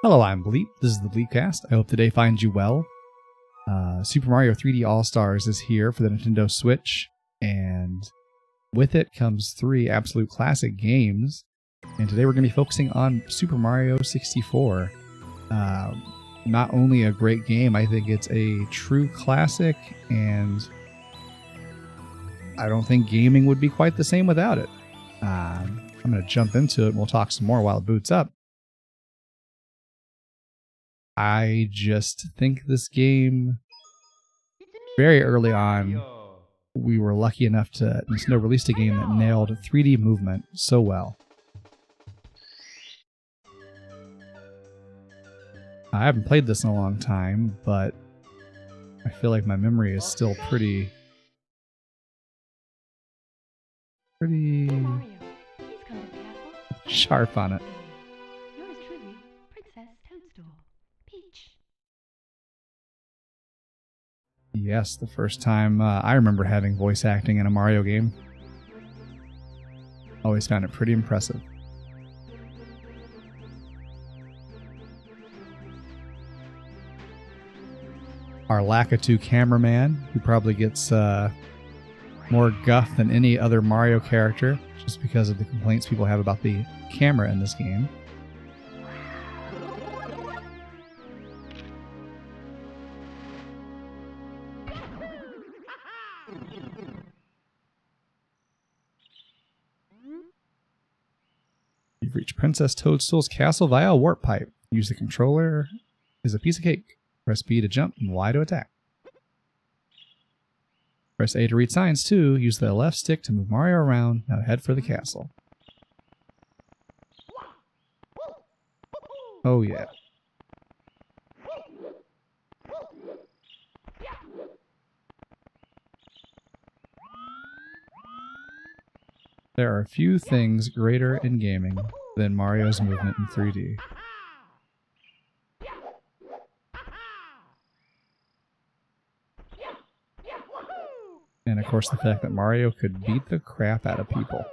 Hello, I'm Bleep. This is the Bleepcast. I hope today finds you well. Super Mario 3D All-Stars is here for the Nintendo Switch, and with it comes 3 absolute classic games. And today we're going to be focusing on Super Mario 64. Not only a great game, I think it's a true classic, and I don't think gaming would be quite the same without it. I'm going to jump into it and we'll talk some more while it boots up. I just think this game, very early on, we were lucky enough to Nintendo released a game that nailed 3D movement so well. I haven't played this in a long time, but I feel like my memory is still pretty sharp on it. Yours truly, Princess Toadstool, Peach. Yes, the first time I remember having voice acting in a Mario game. Always found it pretty impressive. Our Lakitu cameraman, who probably gets more guff than any other Mario character, just because of the complaints people have about the camera in this game. You've reached Princess Toadstool's castle via a warp pipe. Use the controller as a piece of cake. Press B to jump and Y to attack. Press A to read signs too. Use the left stick to move Mario around. Now head for the castle. Oh yeah. There are few things greater in gaming than Mario's movement in 3D. And of course the fact that Mario could beat the crap out of people.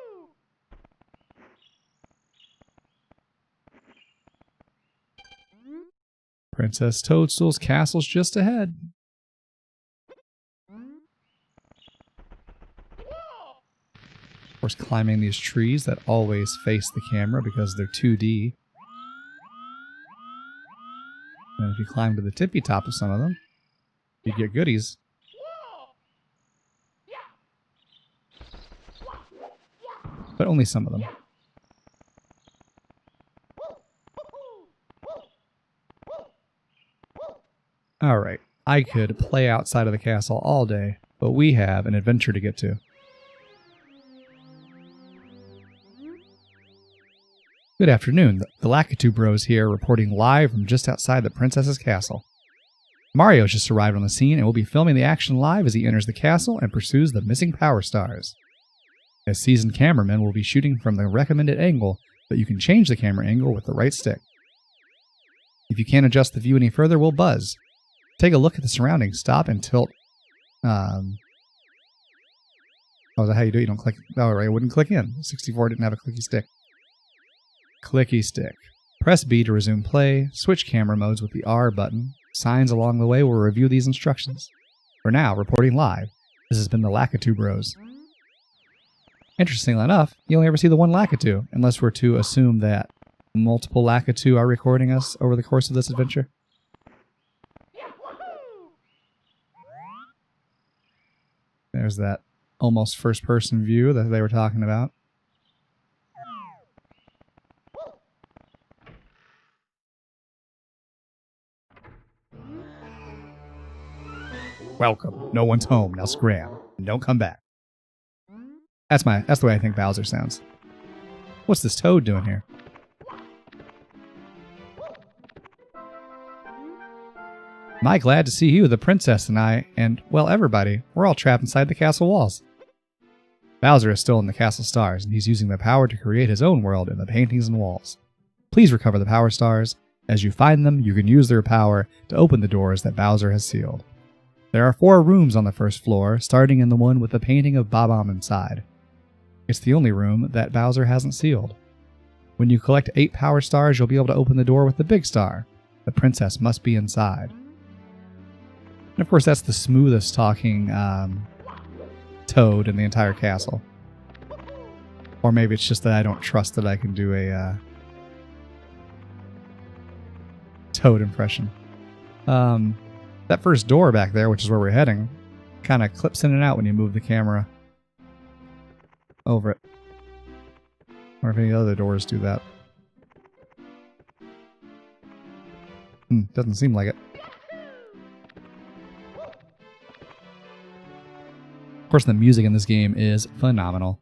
Princess Toadstool's castle's just ahead. Of course, climbing these trees that always face the camera because they're 2D. And if you climb to the tippy top of some of them, you get goodies. But only some of them. Alright, I could play outside of the castle all day, but we have an adventure to get to. Good afternoon, the Lakitu Bros here, reporting live from just outside the princess's castle. Mario just arrived on the scene and will be filming the action live as he enters the castle and pursues the missing Power Stars. As seasoned cameramen will be shooting from the recommended angle, but you can change the camera angle with the right stick. If you can't adjust the view any further, we'll buzz. Take a look at the surroundings, stop and tilt. Oh, is that how you do it? You don't click. Oh, right, it wouldn't click in. 64 didn't have a clicky stick. Clicky stick. Press B to resume play. Switch camera modes with the R button. Signs along the way will review these instructions. For now, reporting live, this has been the Lakitu Bros. Interestingly enough, you only ever see the one Lakitu, unless we're to assume that multiple Lakitu are recording us over the course of this adventure. There's that almost first-person view that they were talking about. Welcome. No one's home. Now scram. And don't come back. That's the way I think Bowser sounds. What's this Toad doing here? Am I glad to see you, the princess and I, and, well, everybody. We're all trapped inside the castle walls. Bowser is still in the castle stars, and he's using the power to create his own world in the paintings and walls. Please recover the Power Stars. As you find them, you can use their power to open the doors that Bowser has sealed. There are 4 rooms on the first floor, starting in the one with the painting of Bob-omb inside. It's the only room that Bowser hasn't sealed. When you collect 8 power stars, you'll be able to open the door with the big star. The princess must be inside. And of course, that's the smoothest talking toad in the entire castle. Or maybe it's just that I don't trust that I can do a toad impression. That first door back there, which is where we're heading, kind of clips in and out when you move the camera over it. Or if any other doors do that. Doesn't seem like it. Of course, the music in this game is phenomenal.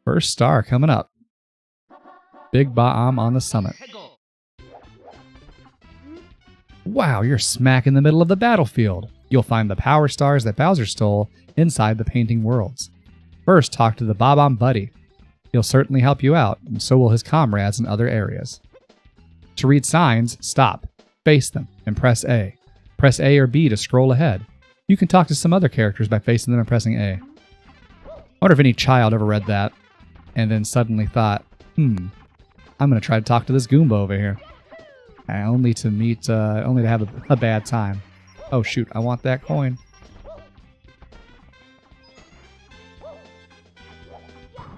First star coming up. Big Ba'am on the summit. Wow, you're smack in the middle of the battlefield. You'll find the power stars that Bowser stole inside the painting worlds. First, talk to the Bob-omb Buddy. He'll certainly help you out, and so will his comrades in other areas. To read signs, stop, face them, and press A. Press A or B to scroll ahead. You can talk to some other characters by facing them and pressing A. I wonder if any child ever read that and then suddenly thought, I'm going to try to talk to this Goomba over here. Only to have a bad time. Oh shoot, I want that coin.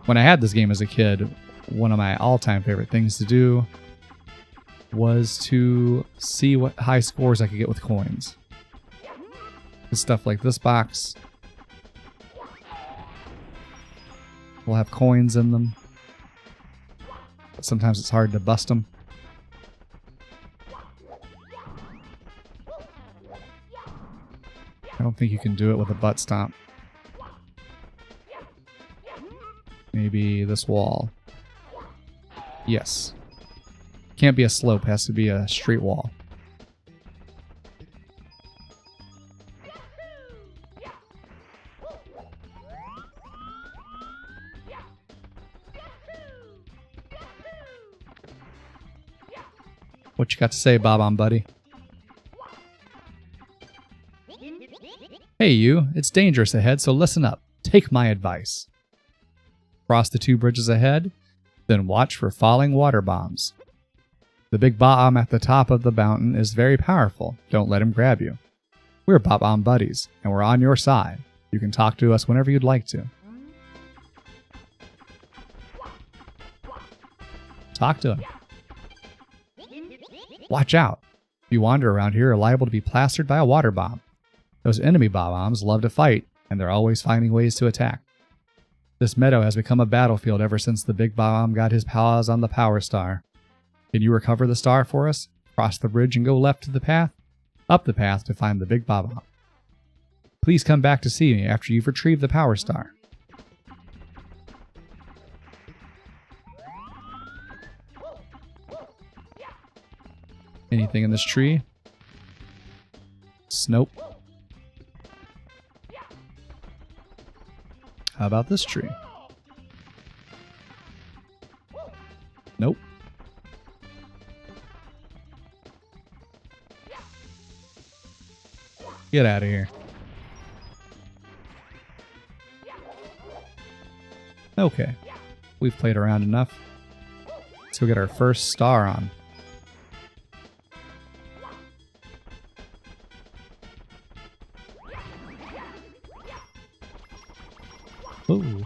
When I had this game as a kid, one of my all-time favorite things to do was to see what high scores I could get with coins. Stuff like this box will have coins in them, but sometimes it's hard to bust them. I don't think you can do it with a butt stomp. Maybe this wall. Yes. Can't be a slope, has to be a straight wall. What you got to say, Bob-omb Buddy? Hey you, it's dangerous ahead, so listen up. Take my advice. Cross the 2 bridges ahead, then watch for falling water bombs. The big Bob-omb at the top of the mountain is very powerful. Don't let him grab you. We're Bob-omb buddies, and we're on your side. You can talk to us whenever you'd like to. Talk to him. Watch out. If you wander around here, you're liable to be plastered by a water bomb. Those enemy Bob-ombs love to fight, and they're always finding ways to attack. This meadow has become a battlefield ever since the big Bob-omb got his paws on the Power Star. Can you recover the star for us? Cross the bridge and go left to the path? Up the path to find the big Bob-omb. Please come back to see me after you've retrieved the Power Star. Anything in this tree? Nope. How about this tree? Nope. Get out of here. Okay. We've played around enough. Let's go get our first star on. Ooh.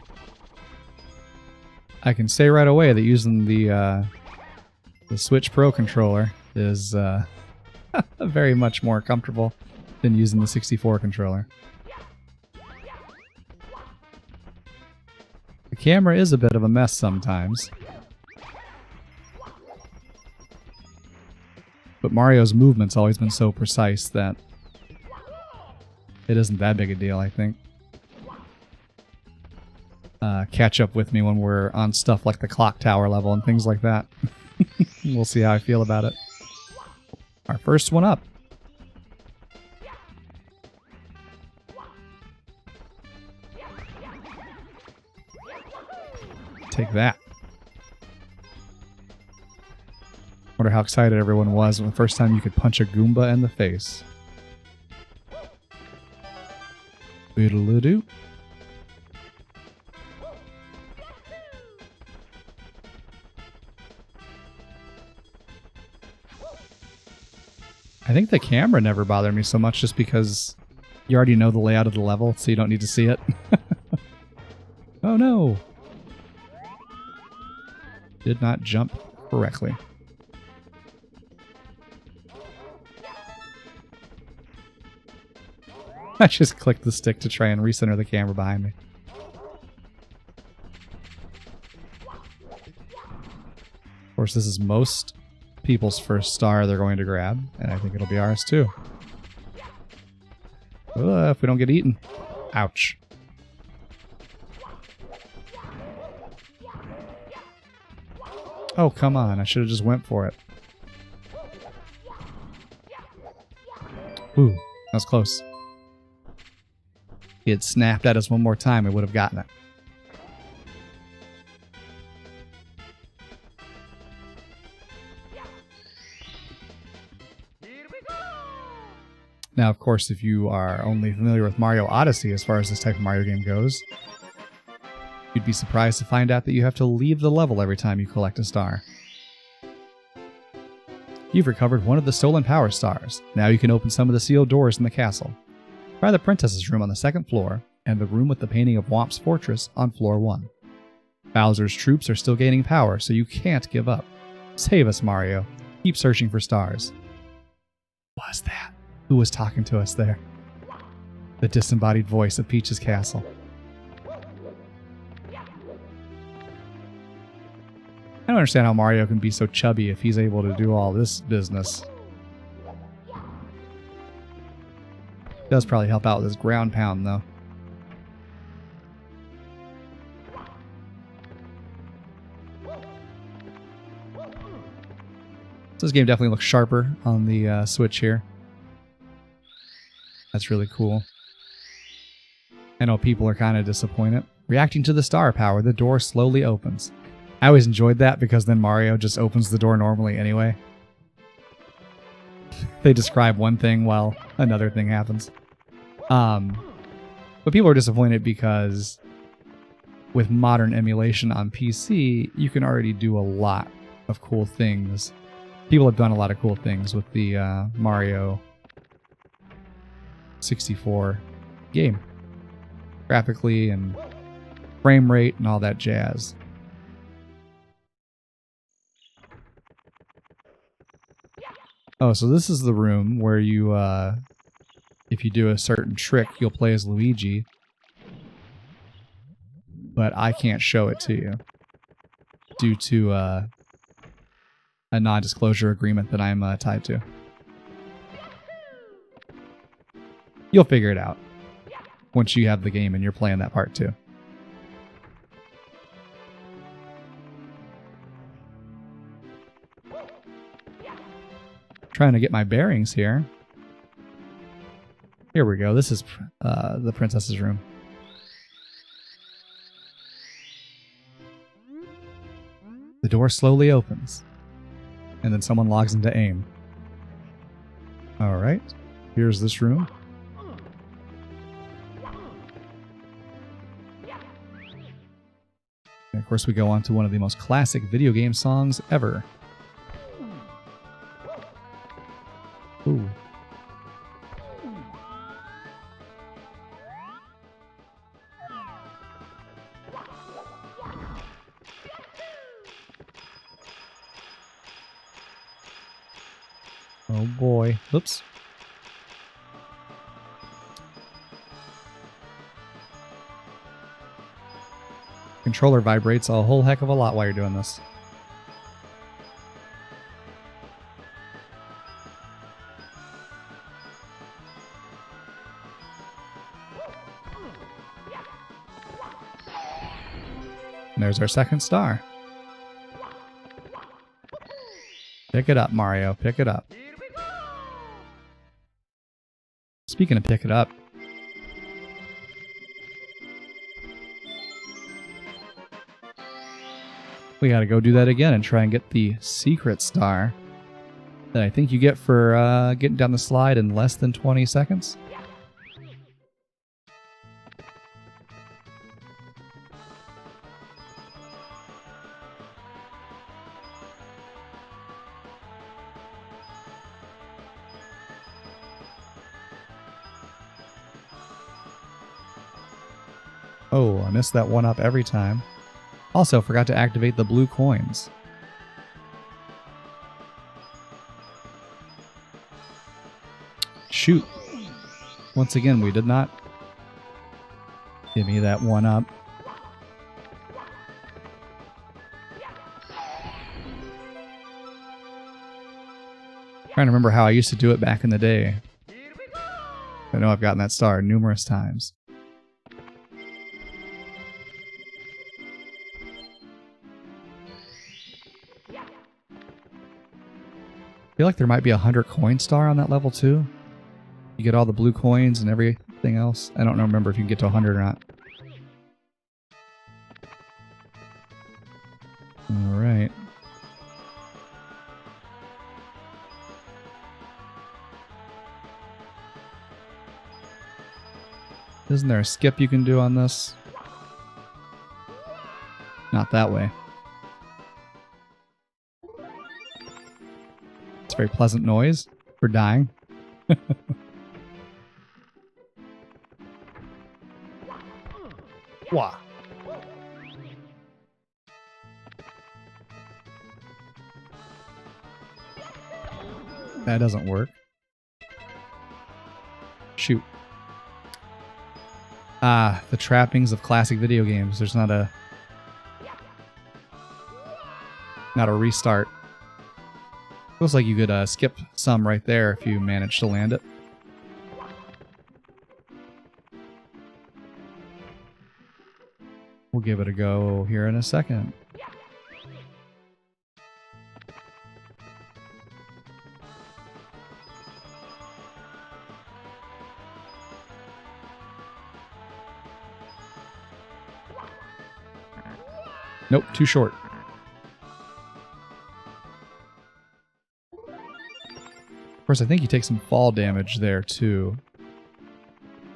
I can say right away that using the Switch Pro controller is very much more comfortable than using the 64 controller. The camera is a bit of a mess sometimes, but Mario's movement's always been so precise that it isn't that big a deal, I think. Catch up with me when we're on stuff like the clock tower level and things like that. We'll see how I feel about it. Our first one up. Take that. Wonder how excited everyone was when the first time you could punch a Goomba in the face. Boodle-doo. I think the camera never bothered me so much just because you already know the layout of the level, so you don't need to see it. Oh no! Did not jump correctly. I just clicked the stick to try and recenter the camera behind me. Of course, this is most people's first star they're going to grab, and I think it'll be ours too. If we don't get eaten. Ouch. Oh, come on. I should have just went for it. Ooh, that was close. If he had snapped at us one more time, we would have gotten it. Now, of course, if you are only familiar with Mario Odyssey as far as this type of Mario game goes, you'd be surprised to find out that you have to leave the level every time you collect a star. You've recovered one of the stolen power stars. Now you can open some of the sealed doors in the castle. Try the princess's room on the 2nd floor, and the room with the painting of Whomp's fortress on floor 1. Bowser's troops are still gaining power, so you can't give up. Save us, Mario. Keep searching for stars. What was that? Who was talking to us there? The disembodied voice of Peach's castle. I don't understand how Mario can be so chubby if he's able to do all this business. Does probably help out with his ground pound, though. So this game definitely looks sharper on the Switch here. That's really cool. I know people are kind of disappointed. Reacting to the star power, the door slowly opens. I always enjoyed that because then Mario just opens the door normally anyway. They describe one thing while another thing happens. But people are disappointed because with modern emulation on PC, you can already do a lot of cool things. People have done a lot of cool things with the Mario 64 game. Graphically and frame rate and all that jazz. Oh, so this is the room where you, if you do a certain trick, you'll play as Luigi. But I can't show it to you due to a non-disclosure agreement that I'm tied to. You'll figure it out once you have the game and you're playing that part too. Trying to get my bearings here. Here we go. This is the princess's room. The door slowly opens, and then someone logs into AIM. All right, here's this room. And of course, we go on to one of the most classic video game songs ever. Ooh. Oh boy. Oops. Controller vibrates a whole heck of a lot while you're doing this. And there's our second star. Pick it up, Mario. Pick it up. Speaking of pick it up, we gotta go do that again and try and get the secret star that I think you get for getting down the slide in less than 20 seconds. Oh, I missed that one up every time. Also, forgot to activate the blue coins. Shoot. Once again, we did not give me that one up. Trying to remember how I used to do it back in the day. I know I've gotten that star numerous times. I feel like there might be 100 coin star on that level too. You get all the blue coins and everything else. I don't remember if you can get to 100 or not. Alright. Isn't there a skip you can do on this? Not that way. It's a very pleasant noise for dying. Wah. That doesn't work. Shoot. Ah, the trappings of classic video games. There's not a restart. Looks like you could skip some right there if you manage to land it. We'll give it a go here in a second. Nope, too short. Of course, I think you take some fall damage there too.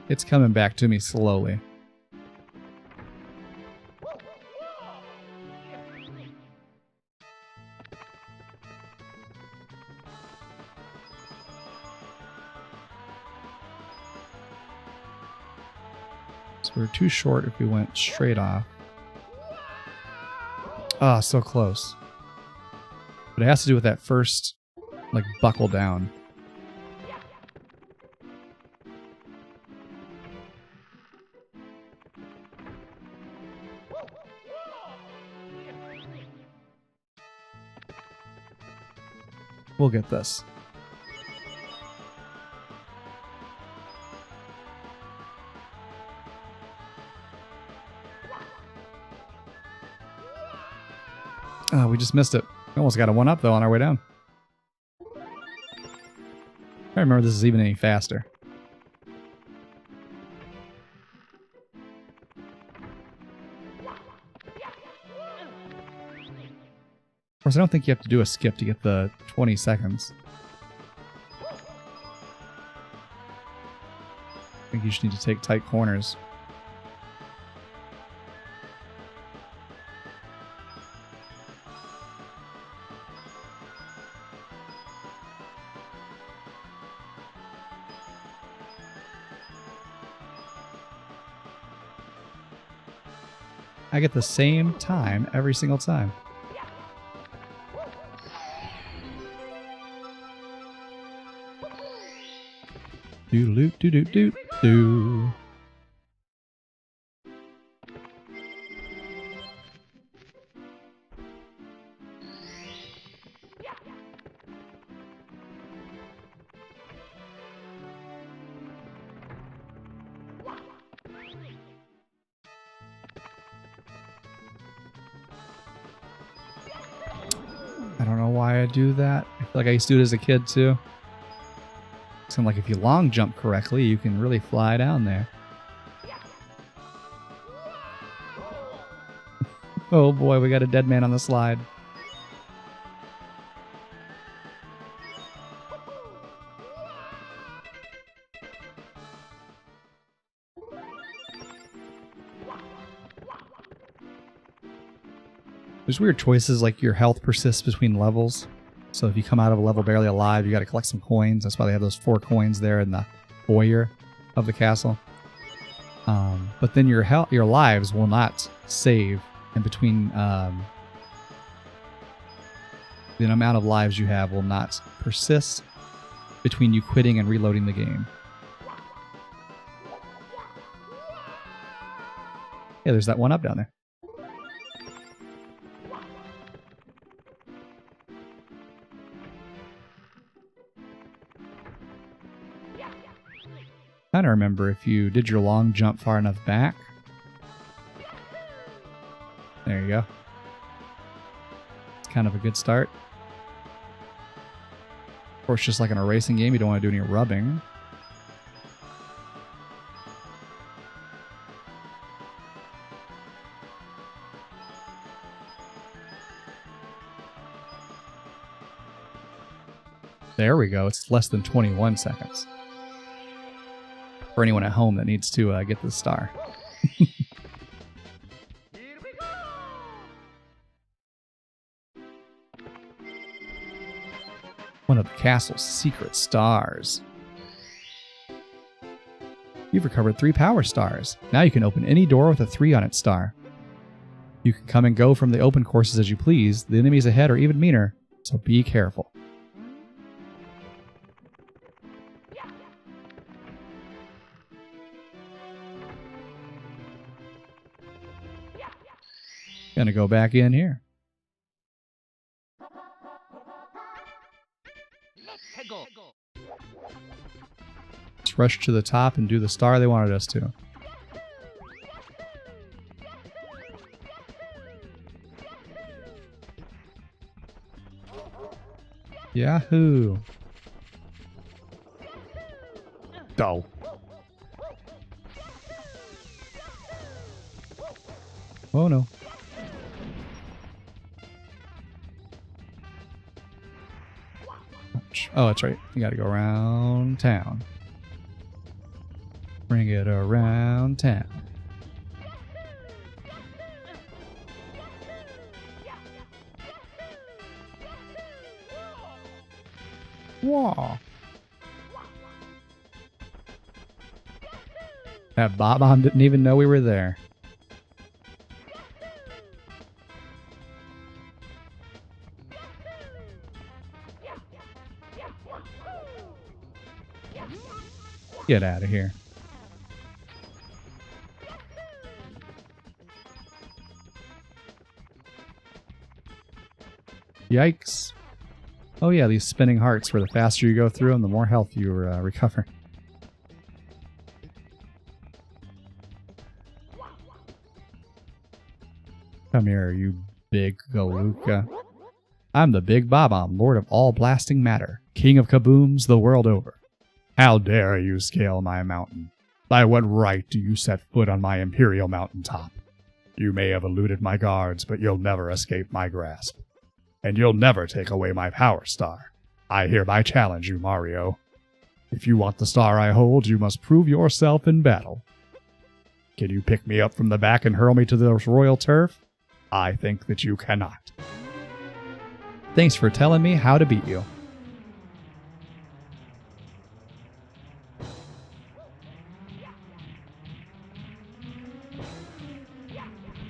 It's coming back to me slowly. So we're too short if we went straight off. Ah, so close. But it has to do with that first, like, buckle down. We'll get this. Oh, we just missed it. We almost got a 1-up, though, on our way down. I don't remember this is even any faster. Of course, I don't think you have to do a skip to get the 20 seconds. I think you just need to take tight corners. I get the same time every single time. Doo-doo-doo-doo-doo-doo. I don't know why I do that. I feel like I used to do it as a kid too. Seems like if you long jump correctly, you can really fly down there. Oh boy, we got a dead man on the slide. There's weird choices, like your health persists between levels. So if you come out of a level barely alive, you got to collect some coins. That's why they have those 4 coins there in the foyer of the castle. but then your lives will not save in between. The amount of lives you have will not persist between you quitting and reloading the game. Yeah, there's that one up down there. I don't remember if you did your long jump far enough back. There you go. It's kind of a good start. Of course, just like in a racing game, you don't want to do any rubbing. There we go. It's less than 21 seconds. For anyone at home that needs to get the star. One of the castle's secret stars. You've recovered 3 power stars. Now you can open any door with a 3 on its star. You can come and go from the open courses as you please. The enemies ahead are even meaner, so be careful. Gonna go back in here. Let's rush to the top and do the star they wanted us to. Yahoo! Oh. Oh no. Oh, that's right. You gotta go around town. Bring it around town. Whoa. That Bob-omb didn't even know we were there. Get out of here. Yikes. Oh yeah, these spinning hearts, where the faster you go through them, the more health you recover. Come here, you big Galuka. I'm the Big Bob-omb, Lord of all blasting matter, King of kabooms the world over. How dare you scale my mountain? By what right do you set foot on my imperial mountaintop? You may have eluded my guards, but you'll never escape my grasp. And you'll never take away my power star. I hereby challenge you, Mario. If you want the star I hold, you must prove yourself in battle. Can you pick me up from the back and hurl me to the royal turf? I think that you cannot. Thanks for telling me how to beat you.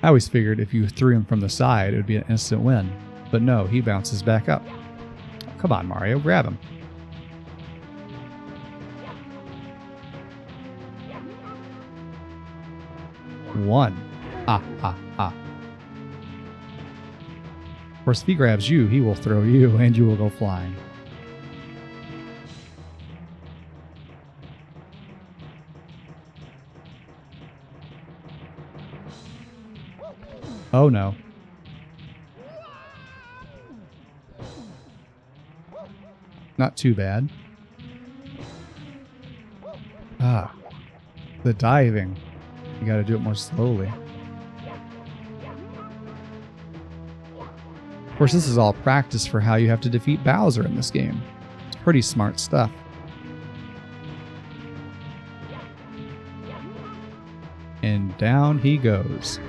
I always figured if you threw him from the side, it would be an instant win. But no, he bounces back up. Come on, Mario, grab him. One. Ha, ha, ha. Of course, if he grabs you, he will throw you, and you will go flying. Oh no. Not too bad. Ah. The diving. You gotta do it more slowly. Of course, this is all practice for how you have to defeat Bowser in this game. It's pretty smart stuff. And down he goes.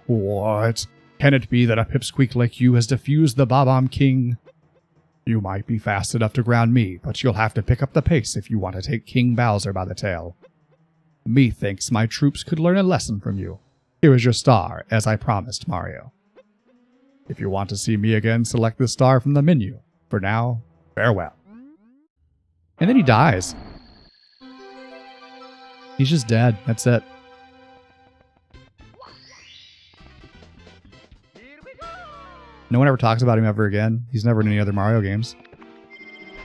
What? Can it be that a pipsqueak like you has defused the Bob-omb King? You might be fast enough to ground me, but you'll have to pick up the pace if you want to take King Bowser by the tail. Methinks my troops could learn a lesson from you. Here is your star, as I promised, Mario. If you want to see me again, select the star from the menu. For now, farewell. And then he dies. He's just dead. That's it. No one ever talks about him ever again. He's never in any other Mario games.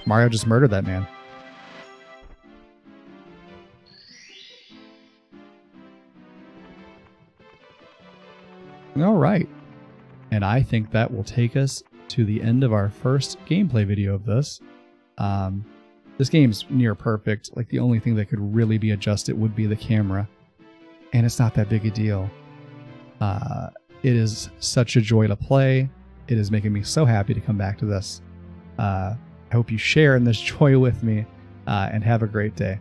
Mario just murdered that man. All right. And I think that will take us to the end of our first gameplay video of this. This game's near perfect. Like, the only thing that could really be adjusted would be the camera. And it's not that big a deal. It is such a joy to play. It is making me so happy to come back to this. I hope you share in this joy with me, and have a great day.